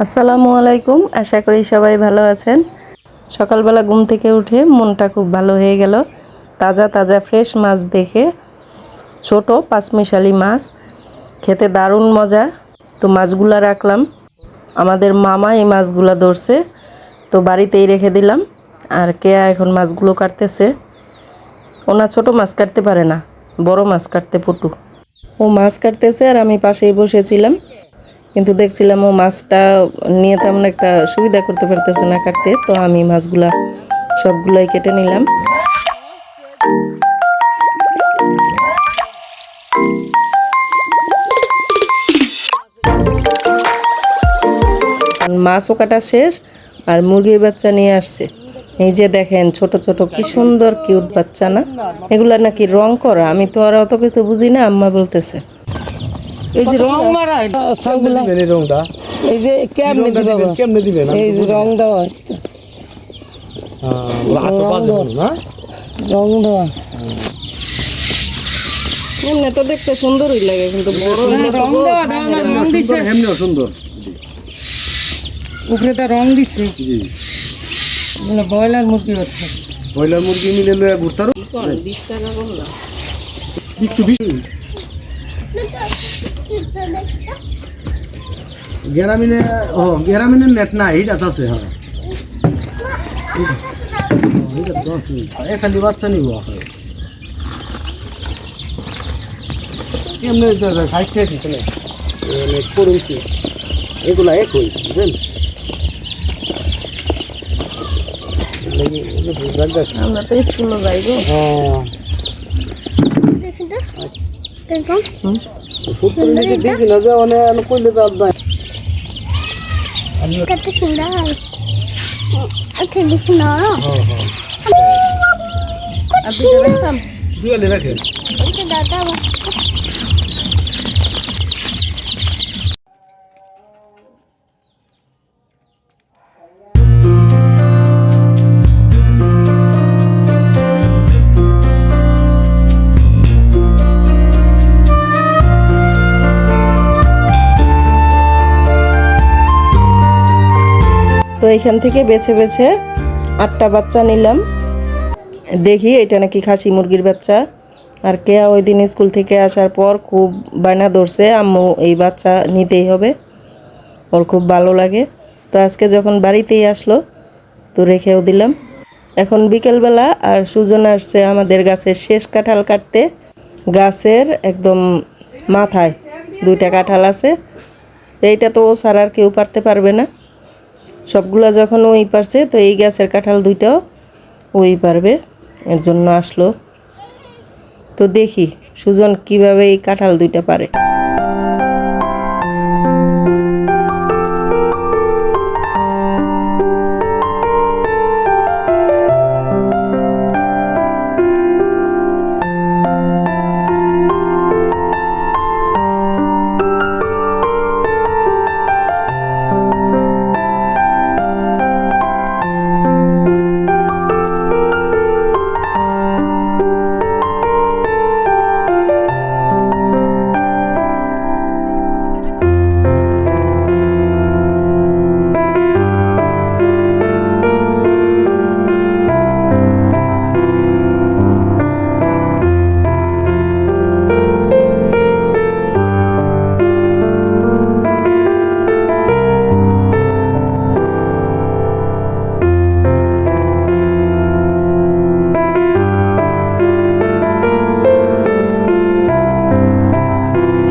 আসসালামু আলাইকুম। আশা করি সবাই ভালো আছেন। সকালবেলা ঘুম থেকে উঠে মনটা খুব ভালো হয়ে গেল। তাজা তাজা ফ্রেশ মাছ দেখে, ছোট পাঁচমিশালি মাছ, খেতে দারুণ মজা। তো মাছগুলা রাখলাম, আমাদের মামা এই মাছগুলা ধরছে, তো বাড়িতেই রেখে দিলাম। আর কেয়া এখন মাছগুলো কাটতেছে। ওনা ছোট মাছ কাটতে পারে না, বড় মাছ কাটতে পটু। ও মাছ কাটতেছে আর আমি পাশেই বসেছিলাম, কিন্তু দেখছিলাম ও মাছটা নিয়ে তেমন একটা সুবিধা করতে পারতেছে না কাটতে। তো আমি মাছগুলা সবগুলাই কেটে নিলাম। মাছও কাটা শেষ আর মুরগির বাচ্চা নিয়ে আসছে। এই যে দেখেন, ছোট ছোট কি সুন্দর কিউট বাচ্চা না? এগুলা নাকি রং করা, আমি তো আর অত কিছু বুঝি না, আম্মা বলতেছে। এই যে রং মারা সবগুলা এই রংটা এই যে কেমনে দিবেন কেমনে দিবেন এই যে রং দেওয়া হাতে পাশে না রং দেওয়া এমনি তো দেখতে সুন্দরই লাগে, কিন্তু বড় রং দেওয়া না রং দিছে এমনিও সুন্দর। উপরে তো রং দিছে জি, মানে ব্রয়লার মুরগি হচ্ছে ব্রয়লার মুরগি মিলে লয়ে ঘুরতারো 20 টাকা বললাম। একটু বেশি গ্রামীণে গ্রামীণের নেট না এইটা আছে। হ্যাঁ এটা তো আছে, এখানে বাচ্চা নিব কেমনে 60 টাকা দিচ্ছে না করুন কি এগুলা একই বুঝলেন। আমরা তো স্কুলে যাইবো। সত্তর নিচে দিয়েছি না যে অনেক কইলে তো আপনার কত সুন্দর আচ্ছা দেখি না দুয়ালে রাখেন। এটা দাদা তো এইখান থেকে বেছে বেছে 8টা বাচ্চা নিলাম। দেখি এটা নাকি খাসি মুরগির বাচ্চা। আর কেয়া ওই দিন স্কুল থেকে আসার পর খুব বায়না ধরছে, আম্মু এই বাচ্চা নিতেই হবে, ওর খুব ভালো লাগে। তো আজকে যখন বাড়িতেই আসলো তো রেখেও দিলাম। এখন বিকেলবেলা আর সুজন আসছে আমাদের গাছের শেষ কাঁঠাল কাটতে। গাছের একদম মাথায় 2টা কাঁঠাল আছে, এইটা তো ও ছাড়া আর কেউ পারতে পারবে না। সবগুলা যখন ওই পারছে, তো এই গাছের কাঁঠাল 2টাও ওই পারবে, এর জন্য আসলো। তো দেখি সুজন কিভাবে এই কাঁঠাল 2টা পারে।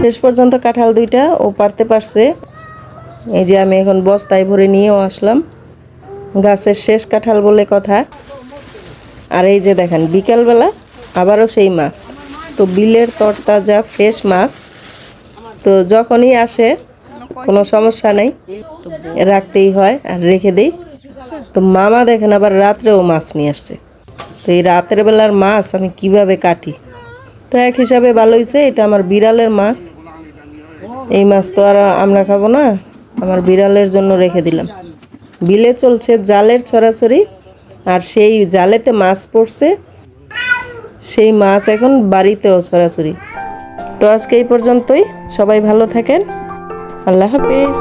শেষ পর্যন্ত কাঁঠাল 2টা ও পারতে পারছে। এই যে আমি এখন বস্তায় ভরে নিয়েও আসলাম। গাছের শেষ কাঁঠাল বলে কথা। আর এই যে দেখেন বিকালবেলা আবারও সেই মাছ, তো বিলের তরতাজা ফ্রেশ মাছ। তো যখনই আসে কোনো সমস্যা নেই, রাখতেই হয় আর রেখে দিই। তো মামা দেখেন আবার রাত্রেও মাছ নিয়ে আসছে। তো এই রাতের বেলার মাছ আমি কিভাবে কাটি। তো এক হিসাবে ভালো হয়েছে, এটা আমার বিড়ালের মাছ। এই মাছ তো আর আমরা খাবো না, আমার বিড়ালের জন্য রেখে দিলাম। বিলে চলছে জালের ছড়াছড়ি, আর সেই জালেতে মাছ পড়ছে, সেই মাছ এখন বাড়িতেও ছড়াছড়ি। তো আজকে এই পর্যন্তই, সবাই ভালো থাকেন, আল্লাহ হাফেজ।